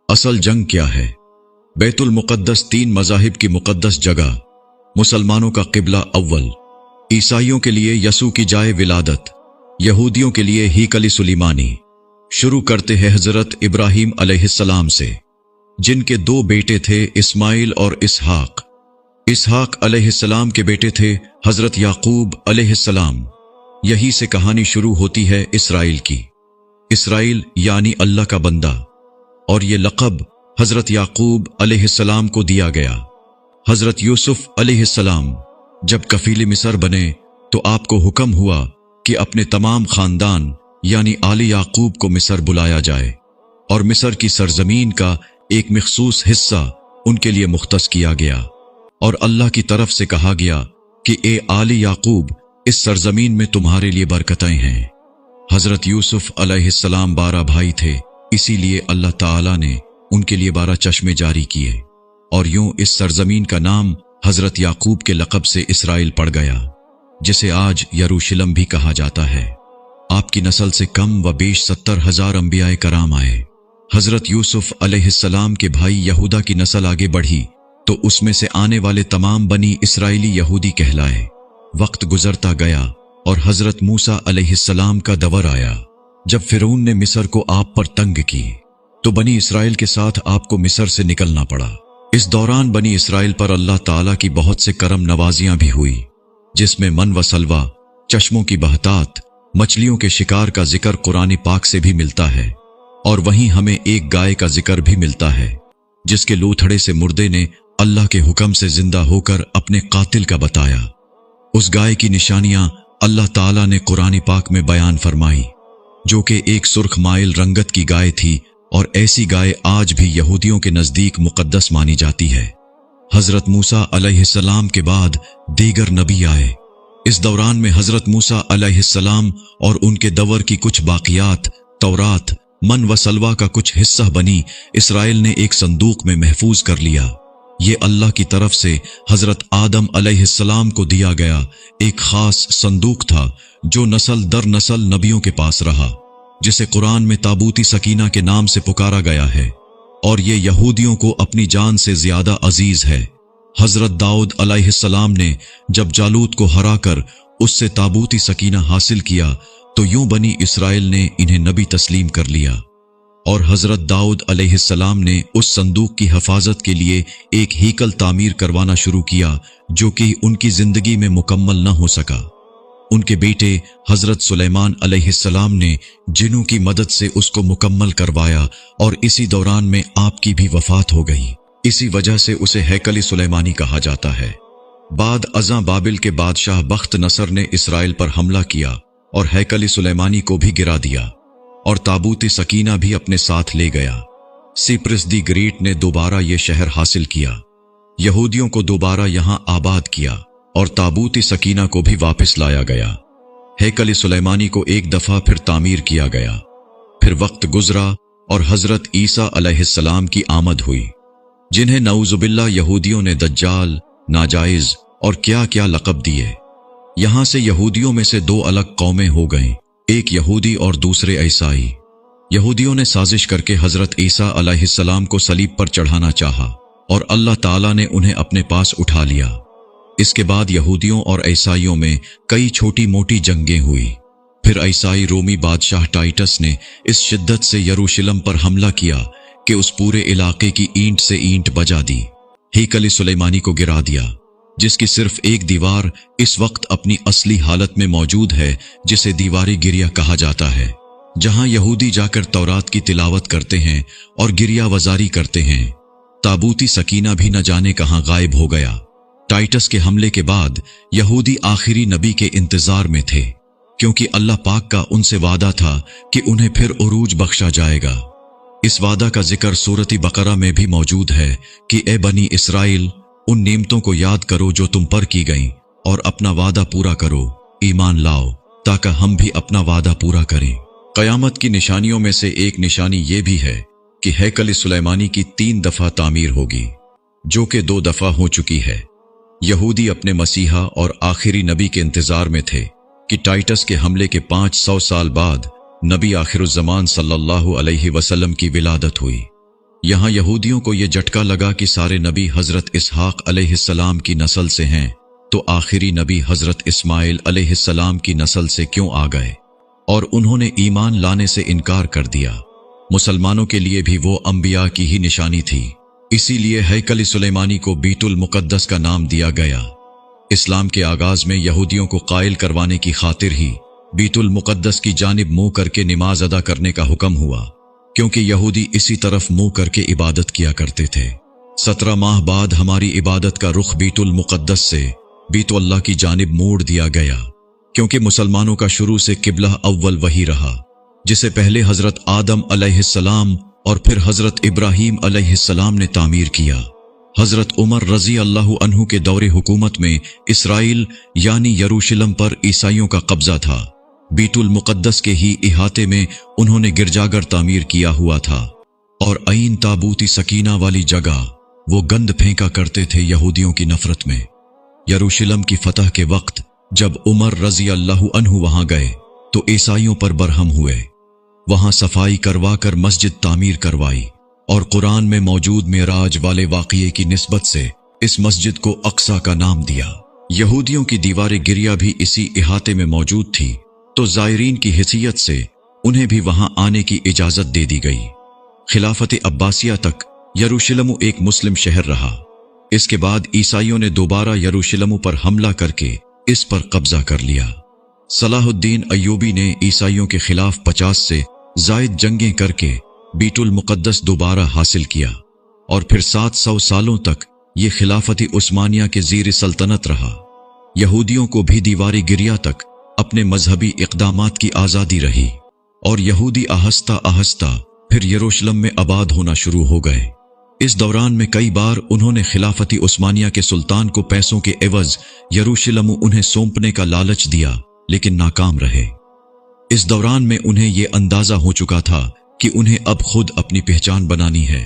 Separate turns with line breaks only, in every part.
اصل جنگ کیا ہے؟ بیت المقدس تین مذاہب کی مقدس جگہ، مسلمانوں کا قبلہ اول، عیسائیوں کے لیے یسوع کی جائے ولادت، یہودیوں کے لیے ہیکل سلیمانی۔ شروع کرتے ہیں حضرت ابراہیم علیہ السلام سے، جن کے دو بیٹے تھے، اسماعیل اور اسحاق۔ اسحاق علیہ السلام کے بیٹے تھے حضرت یعقوب علیہ السلام۔ یہی سے کہانی شروع ہوتی ہے اسرائیل کی۔ اسرائیل یعنی اللہ کا بندہ، اور یہ لقب حضرت یعقوب علیہ السلام کو دیا گیا۔ حضرت یوسف علیہ السلام جب کفیل مصر بنے تو آپ کو حکم ہوا کہ اپنے تمام خاندان یعنی آل یعقوب کو مصر بلایا جائے، اور مصر کی سرزمین کا ایک مخصوص حصہ ان کے لیے مختص کیا گیا، اور اللہ کی طرف سے کہا گیا کہ اے آل یعقوب، اس سرزمین میں تمہارے لیے برکتیں ہیں۔ حضرت یوسف علیہ السلام 12 بھائی تھے، اسی لیے اللہ تعالیٰ نے ان کے لیے 12 چشمے جاری کیے، اور یوں اس سرزمین کا نام حضرت یعقوب کے لقب سے اسرائیل پڑ گیا، جسے آج یروشلم بھی کہا جاتا ہے۔ آپ کی نسل سے کم و بیش 70,000 انبیاء کرام آئے۔ حضرت یوسف علیہ السلام کے بھائی یہودا کی نسل آگے بڑھی تو اس میں سے آنے والے تمام بنی اسرائیلی یہودی کہلائے۔ وقت گزرتا گیا اور حضرت موسیٰ علیہ السلام کا دور آیا۔ جب فرعون نے مصر کو آپ پر تنگ کی تو بنی اسرائیل کے ساتھ آپ کو مصر سے نکلنا پڑا۔ اس دوران بنی اسرائیل پر اللہ تعالیٰ کی بہت سے کرم نوازیاں بھی ہوئی، جس میں من و سلوہ، چشموں کی بہتات، مچھلیوں کے شکار کا ذکر قرآن پاک سے بھی ملتا ہے، اور وہیں ہمیں ایک گائے کا ذکر بھی ملتا ہے جس کے لوتھڑے سے مردے نے اللہ کے حکم سے زندہ ہو کر اپنے قاتل کا بتایا۔ اس گائے کی نشانیاں اللہ تعالیٰ نے قرآن پاک میں بیان فرمائی، جو کہ ایک سرخ مائل رنگت کی گائے تھی، اور ایسی گائے آج بھی یہودیوں کے نزدیک مقدس مانی جاتی ہے۔ حضرت موسیٰ علیہ السلام کے بعد دیگر نبی آئے۔ اس دوران میں حضرت موسیٰ علیہ السلام اور ان کے دور کی کچھ باقیات، تورات، من و سلوہ کا کچھ حصہ بنی اسرائیل نے ایک صندوق میں محفوظ کر لیا۔ یہ اللہ کی طرف سے حضرت آدم علیہ السلام کو دیا گیا ایک خاص صندوق تھا، جو نسل در نسل نبیوں کے پاس رہا، جسے قرآن میں تابوت سکینہ کے نام سے پکارا گیا ہے، اور یہ یہودیوں کو اپنی جان سے زیادہ عزیز ہے۔ حضرت داؤد علیہ السلام نے جب جالوت کو ہرا کر اس سے تابوت سکینہ حاصل کیا تو یوں بنی اسرائیل نے انہیں نبی تسلیم کر لیا، اور حضرت داؤد علیہ السلام نے اس صندوق کی حفاظت کے لیے ایک ہیکل تعمیر کروانا شروع کیا، جو کہ ان کی زندگی میں مکمل نہ ہو سکا۔ ان کے بیٹے حضرت سلیمان علیہ السلام نے جنوں کی مدد سے اس کو مکمل کروایا، اور اسی دوران میں آپ کی بھی وفات ہو گئی۔ اسی وجہ سے اسے ہیکل سلیمانی کہا جاتا ہے۔ بعد ازاں بابل کے بادشاہ بخت نصر نے اسرائیل پر حملہ کیا اور ہیکل سلیمانی کو بھی گرا دیا، اور تابوت سکینہ بھی اپنے ساتھ لے گیا۔ سیپرس دی گریٹ نے دوبارہ یہ شہر حاصل کیا، یہودیوں کو دوبارہ یہاں آباد کیا، اور تابوت سکینہ کو بھی واپس لایا گیا۔ ہیکل سلیمانی کو ایک دفعہ پھر تعمیر کیا گیا۔ پھر وقت گزرا اور حضرت عیسیٰ علیہ السلام کی آمد ہوئی، جنہیں نعوذ باللہ یہودیوں نے دجال، ناجائز اور کیا کیا لقب دیے۔ یہاں سے یہودیوں میں سے 2 الگ قومیں ہو گئیں، ایک یہودی اور دوسرے عیسائی۔ یہودیوں نے سازش کر کے حضرت عیسیٰ علیہ السلام کو صلیب پر چڑھانا چاہا، اور اللہ تعالیٰ نے انہیں اپنے پاس اٹھا لیا۔ اس کے بعد یہودیوں اور عیسائیوں میں کئی چھوٹی موٹی جنگیں ہوئی۔ پھر عیسائی رومی بادشاہ ٹائٹس نے اس شدت سے یروشلم پر حملہ کیا کہ اس پورے علاقے کی اینٹ سے اینٹ بجا دی، ہیکل سلیمانی کو گرا دیا، جس کی صرف ایک دیوار اس وقت اپنی اصلی حالت میں موجود ہے، جسے دیوار گریہ کہا جاتا ہے، جہاں یہودی جا کر تورات کی تلاوت کرتے ہیں اور گریہ وزاری کرتے ہیں۔ تابوتی سکینہ بھی نہ جانے کہاں غائب ہو گیا۔ ٹائٹس کے حملے کے بعد یہودی آخری نبی کے انتظار میں تھے، کیونکہ اللہ پاک کا ان سے وعدہ تھا کہ انہیں پھر عروج بخشا جائے گا۔ اس وعدہ کا ذکر سورۃ بقرہ میں بھی موجود ہے کہ اے بنی اسرائیل، ان نعمتوں کو یاد کرو جو تم پر کی گئیں، اور اپنا وعدہ پورا کرو، ایمان لاؤ، تاکہ ہم بھی اپنا وعدہ پورا کریں۔ قیامت کی نشانیوں میں سے ایک نشانی یہ بھی ہے کہ ہیکل سلیمانی کی 3 دفعہ تعمیر ہوگی، جو کہ 2 دفعہ ہو چکی ہے۔ یہودی اپنے مسیحا اور آخری نبی کے انتظار میں تھے کہ ٹائٹس کے حملے کے 500 سال بعد نبی آخر الزمان صلی اللہ علیہ وسلم کی ولادت ہوئی۔ यहाँ यहूदियों को ये झटका लगा कि सारे नबी हजरत इसहाक अलैहिस्सलाम की नस्ल से हैं, तो आखिरी नबी हजरत इस्माइल अलैहिस्सलाम की नस्ल से क्यों आ गए, और उन्होंने ईमान लाने से इनकार कर दिया। मुसलमानों के लिए भी वो अंबिया की ही निशानी थी, इसीलिए हैकल सुलेमानी को बीतुल मुकद्दस का नाम दिया गया। इस्लाम के आगाज में यहूदियों को कायल करवाने की खातिर ही बीतुल मुकद्दस की जानिब मुंह करके नमाज अदा करने का हुक्म हुआ, क्योंकि यहूदी इसी तरफ मुंह करके इबादत किया करते थे। 17 माह बाद हमारी इबादत का रुख बीतुल मुकद्दस से बीतुल्लाह की जानिब मोड़ दिया गया, क्योंकि मुसलमानों का शुरू से किबला अव्वल वही रहा, जिसे पहले हजरत आदम अलैहिस्सलाम और फिर हजरत इब्राहीम अलैहिस्सलाम ने तामीर किया। हजरत उमर रजी अल्लाह अन्हु के दौरे हुकूमत में इसराइल यानी यरूशलेम पर ईसाइयों का कब्जा था। बीतुल मुकद्दस के ही इहाते में उन्होंने गिरजाघर तामीर किया हुआ था, और ऐन ताबूती सकीना वाली जगह वो गंद फेंका करते थे यहूदियों की नफरत में। यरूशलेम की फतह के वक्त जब उमर रजी अल्लाह अन्हु वहां गए तो ईसाइयों पर बरहम हुए। वहां सफाई करवा कर मस्जिद तामीर करवाई, और कुरान में मौजूद मेराज वाले वाक़िए की निस्बत से इस मस्जिद को अक्सा का नाम दिया। यहूदियों की दीवार गिरिया भी इसी इहाते में मौजूद थी, तो ज़ायरीन की हैसियत से उन्हें भी वहां आने की इजाजत दे दी गई। खिलाफत अब्बासिया तक यरूशलेम एक मुस्लिम शहर रहा। इसके बाद ईसाइयों ने दोबारा यरूशलेम पर हमला करके इस पर कब्जा कर लिया। सलाहुद्दीन अय्यूबी ने ईसाइयों के खिलाफ 50 से जायद जंगें करके बीतुल मुकद्दस दोबारा हासिल किया, और फिर 700 सालों तक ये खिलाफत उस्मानिया के ज़ीर सल्तनत रहा। यहूदियों को भी दीवारी गिरिया तक अपने मजहबी इक़दामात की आज़ादी रही, और यहूदी आहिस्ता आहिस्ता फिर यरूशलेम में आबाद होना शुरू हो गए। इस दौरान में कई बार उन्होंने खिलाफती उस्मानिया के सुल्तान को पैसों के एवज यरूशलेम उन्हें सौंपने का लालच दिया, लेकिन नाकाम रहे। इस दौरान में उन्हें यह अंदाजा हो चुका था कि उन्हें अब खुद अपनी पहचान बनानी है,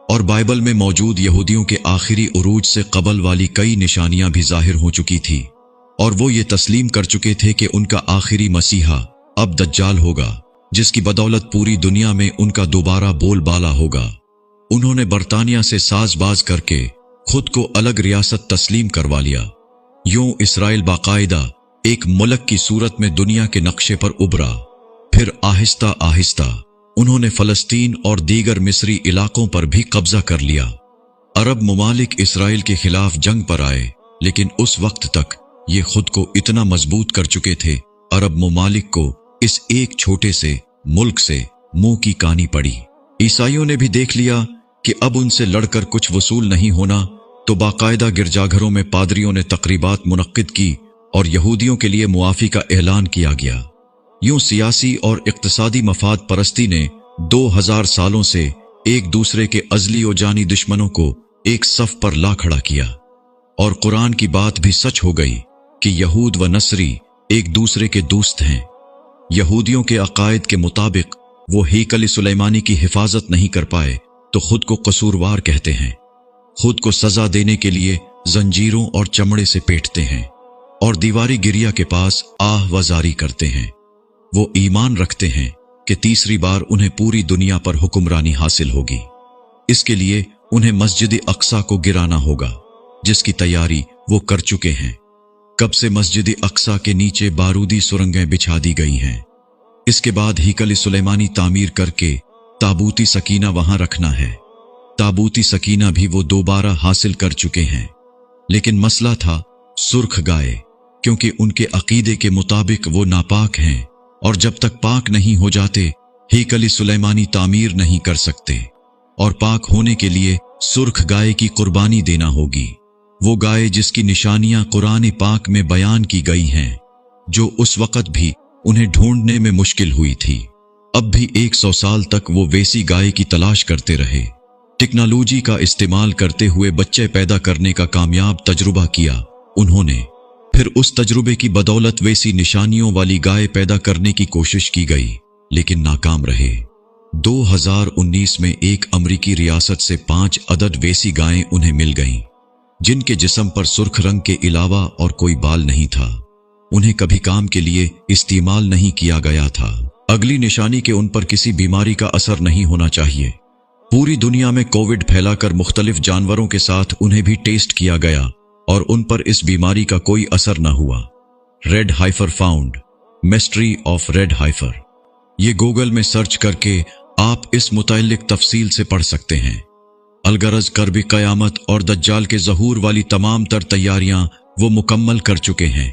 और बाइबल में मौजूद यहूदियों के आखिरी उरूज से कबल वाली कई निशानियां भी जाहिर हो चुकी थी, और वो ये तस्लीम कर चुके थे कि उनका आखिरी मसीहा अब दज्जाल होगा, जिसकी बदौलत पूरी दुनिया में उनका दोबारा बोलबाला होगा। उन्होंने बरतानिया से साजबाज करके खुद को अलग रियासत तस्लीम करवा लिया। यूं इसराइल बाकायदा एक मुल्क की सूरत में दुनिया के नक्शे पर उभरा। फिर आहिस्ता आहिस्ता उन्होंने फलस्तीन और दीगर मिस्री इलाकों पर भी कब्जा कर लिया। अरब ममालिक इसराइल के खिलाफ जंग पर आए, लेकिन उस वक्त तक ये खुद को इतना मजबूत कर चुके थे, अरब ममालिक को इस एक छोटे से मुल्क से मुंह की कानी पड़ी। ईसाइयों ने भी देख लिया कि अब उनसे लड़कर कुछ वसूल नहीं होना, तो बाकायदा गिरजाघरों में पादरियों ने तकरीबात मुनक्किद की और यहूदियों के लिए मुआफ़ी का ऐलान किया गया। यूं सियासी और इक्तिसादी मफाद परस्ती ने 2000 सालों से एक दूसरे के अज़ली और जानी दुश्मनों को एक सफ पर ला खड़ा किया, और कुरान की बात भी सच हो गई कि यहूद व नसरी एक दूसरे के दोस्त हैं। यहूदियों के अकायद के मुताबिक वो हैकल सुलेमानी की हिफाजत नहीं कर पाए तो खुद को कसूरवार कहते हैं, खुद को सजा देने के लिए जंजीरों और चमड़े से पेटते हैं, और दीवारी गिरिया के पास आह वजारी करते हैं। वो ईमान रखते हैं कि तीसरी बार उन्हें पूरी दुनिया पर हुक्मरानी हासिल होगी। इसके लिए उन्हें मस्जिद अक्सा को गिराना होगा, जिसकी तैयारी वो कर चुके हैं। कब से मस्जिद अक्सा के नीचे बारूदी सुरंगें बिछा दी गई हैं। इसके बाद हैकल सुलेमानी तामीर करके ताबूती सकीना वहां रखना है। ताबूती सकीना भी वो दोबारा हासिल कर चुके हैं, लेकिन मसला था सुर्ख गाय, क्योंकि उनके अकीदे के मुताबिक वो नापाक हैं, और जब तक पाक नहीं हो जाते हैकल सुलेमानी तामीर नहीं कर सकते, और पाक होने के लिए सुर्ख गाय की कुर्बानी देना होगी। वो गाय जिसकी निशानियां कुरान पाक में बयान की गई हैं, जो उस वक़्त भी उन्हें ढूंढने में मुश्किल हुई थी। अब भी 100 साल तक वो वैसी गाय की तलाश करते रहे। टेक्नोलॉजी का इस्तेमाल करते हुए बच्चे पैदा करने का कामयाब तजुर्बा किया उन्होंने। फिर उस तजुर्बे की बदौलत वैसी निशानियों वाली गाय पैदा करने की कोशिश की गई, लेकिन नाकाम रहे। 2019 में एक अमरीकी रियासत से 5 अदद वैसी गायें उन्हें मिल गईं, जिनके जिस्म पर सुर्ख रंग के अलावा और कोई बाल नहीं था। उन्हें कभी काम के लिए इस्तेमाल नहीं किया गया था। अगली निशानी के उन पर किसी बीमारी का असर नहीं होना चाहिए। पूरी दुनिया में कोविड फैलाकर मुख्तलिफ जानवरों के साथ उन्हें भी टेस्ट किया गया और उन पर इस बीमारी का कोई असर न हुआ। Red hyper found, mystery of red hyper. ये गूगल में सर्च करके आप इस मुताल्लिक तफसील से पढ़ सकते हैं। अलगरज कर्ब क़यामत और दज्जाल के ज़हूर वाली तमाम तर तैयारियां वो मुकम्मल कर चुके हैं।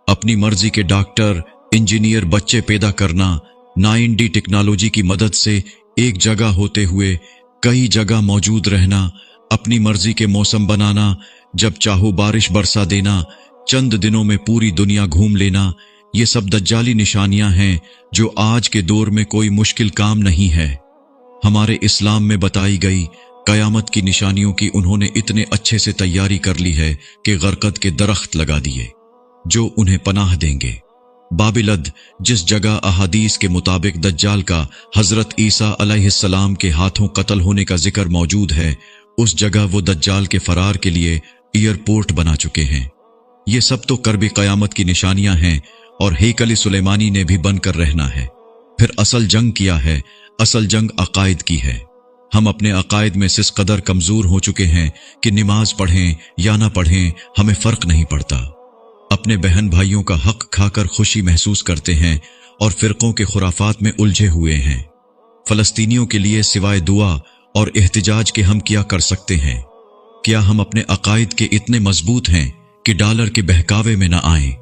अपनी मर्जी के डॉक्टर, इंजीनियर बच्चे पैदा करना, 9D टेक्नोलॉजी की मदद से एक जगह होते हुए कई जगह मौजूद रहना, अपनी मर्जी के मौसम बनाना, जब चाहो बारिश बरसा देना, चंद दिनों में पूरी दुनिया घूम लेना, ये सब दज्जाली निशानियां हैं जो आज के दौर में कोई मुश्किल काम नहीं है। हमारे इस्लाम में बताई गई कयामत की निशानियों की उन्होंने इतने अच्छे से तैयारी कर ली है कि गरकद के दरख्त लगा दिए जो उन्हें पनाह देंगे। बाबिलद, जिस जगह अहादीस के मुताबिक दज्जाल का हजरत ईसा अलैहिस्सलाम के हाथों कत्ल होने का जिक्र मौजूद है, उस जगह वो दज्जाल के फरार के लिए एयरपोर्ट बना चुके हैं। ये सब तो कर्ब क़यामत की निशानियां हैं और हेकल सुलेमानी ने भी बनकर रहना है। फिर असल जंग क्या है? असल जंग अकायद की है। हम अपने अकायद में इस कदर कमजोर हो चुके हैं कि नमाज पढ़ें या ना पढ़ें हमें फर्क नहीं पड़ता। अपने बहन भाइयों का हक खाकर खुशी महसूस करते हैं और फिरकों के खुराफात में उलझे हुए हैं। फलस्तीनियों के लिए सिवाय दुआ और एहतिजाज के हम क्या कर सकते हैं? क्या हम अपने अकायद के इतने मजबूत हैं कि डॉलर के बहकावे में न आएं?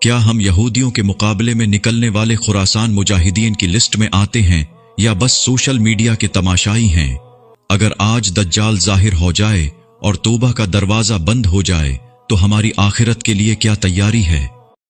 क्या हम यहूदियों के मुकाबले में निकलने वाले खुरासान मुजाहिदीन की लिस्ट में आते हैं या बस सोशल मीडिया के तमाशाई हैं? अगर आज दज्जाल जाहिर हो जाए और तौबा का दरवाजा बंद हो जाए तो हमारी आखिरत के लिए क्या तैयारी है?